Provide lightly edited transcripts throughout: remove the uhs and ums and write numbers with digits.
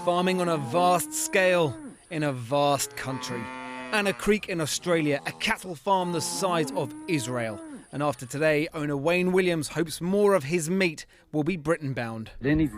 farming on a vast scale in a vast country. Anna Creek in Australia, a cattle farm the size of Israel. And after today, owner Wayne Williams hopes more of his meat will be Britain-bound. Any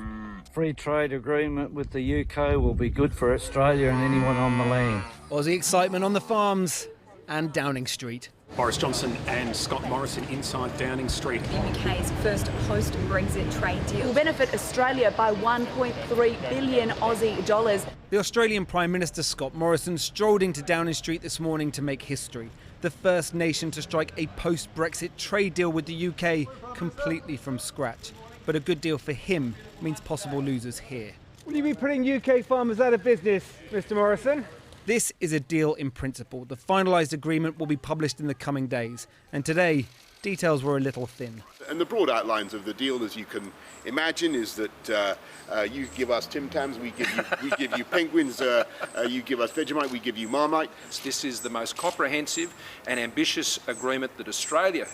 free trade agreement with the UK will be good for Australia and anyone on the land. Aussie excitement on the farms and Downing Street. Boris Johnson and Scott Morrison inside Downing Street. The UK's first post-Brexit trade deal will benefit Australia by 1.3 billion Aussie dollars. The Australian Prime Minister Scott Morrison strolled into Downing Street this morning to make history. The first nation to strike a post-Brexit trade deal with the UK completely from scratch. But a good deal for him means possible losers here. Will you be putting UK farmers out of business, Mr Morrison? This is a deal in principle. The finalised agreement will be published in the coming days. And today, details were a little thin. And the broad outlines of the deal, as you can imagine, is that you give us Tim Tams, we give you penguins, you give us Vegemite, we give you Marmite. This is the most comprehensive and ambitious agreement that Australia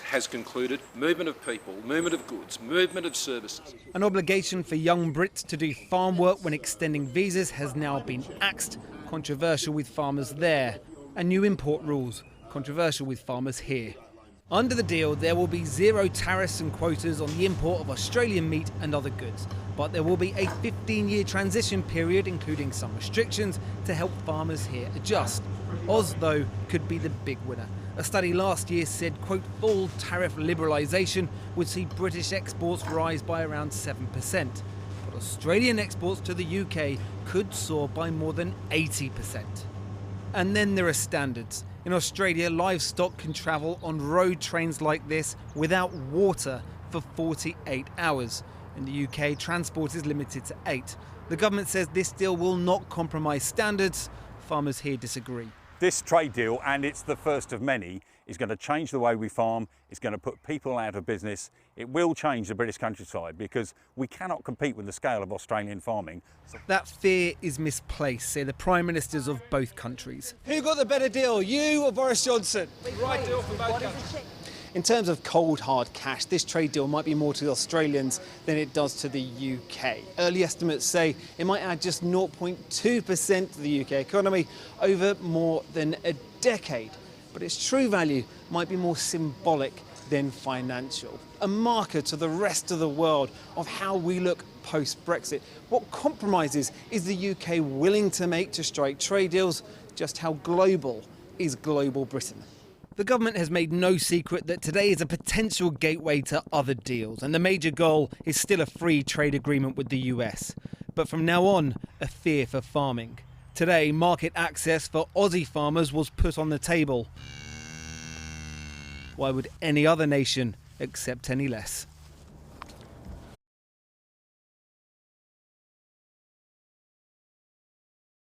has concluded. Movement of people, movement of goods, movement of services. An obligation for young Brits to do farm work when extending visas has now been axed, controversial with farmers there. And new import rules, controversial with farmers here. Under the deal, there will be zero tariffs and quotas on the import of Australian meat and other goods. But there will be a 15-year transition period, including some restrictions, to help farmers here adjust. Oz, though, could be the big winner. A study last year said, quote, full tariff liberalisation would see British exports rise by around 7%. But Australian exports to the UK could soar by more than 80%. And then there are standards. In Australia, livestock can travel on road trains like this without water for 48 hours. In the UK, transport is limited to 8. The government says this deal will not compromise standards. Farmers here disagree. This trade deal, and it's the first of many, is going to change the way we farm. It's going to put people out of business. It will change the British countryside because we cannot compete with the scale of Australian farming. That fear is misplaced, say the Prime Ministers of both countries. Who got the better deal, you or Boris Johnson? Right deal for both countries. In terms of cold, hard cash, this trade deal might be more to the Australians than it does to the UK. Early estimates say it might add just 0.2% to the UK economy over more than a decade. But its true value might be more symbolic than financial. A marker to the rest of the world of how we look post-Brexit. What compromises is the UK willing to make to strike trade deals? Just how global is global Britain? The government has made no secret that today is a potential gateway to other deals, and the major goal is still a free trade agreement with the US. But from now on, a fear for farming. Today, market access for Aussie farmers was put on the table. Why would any other nation accept any less?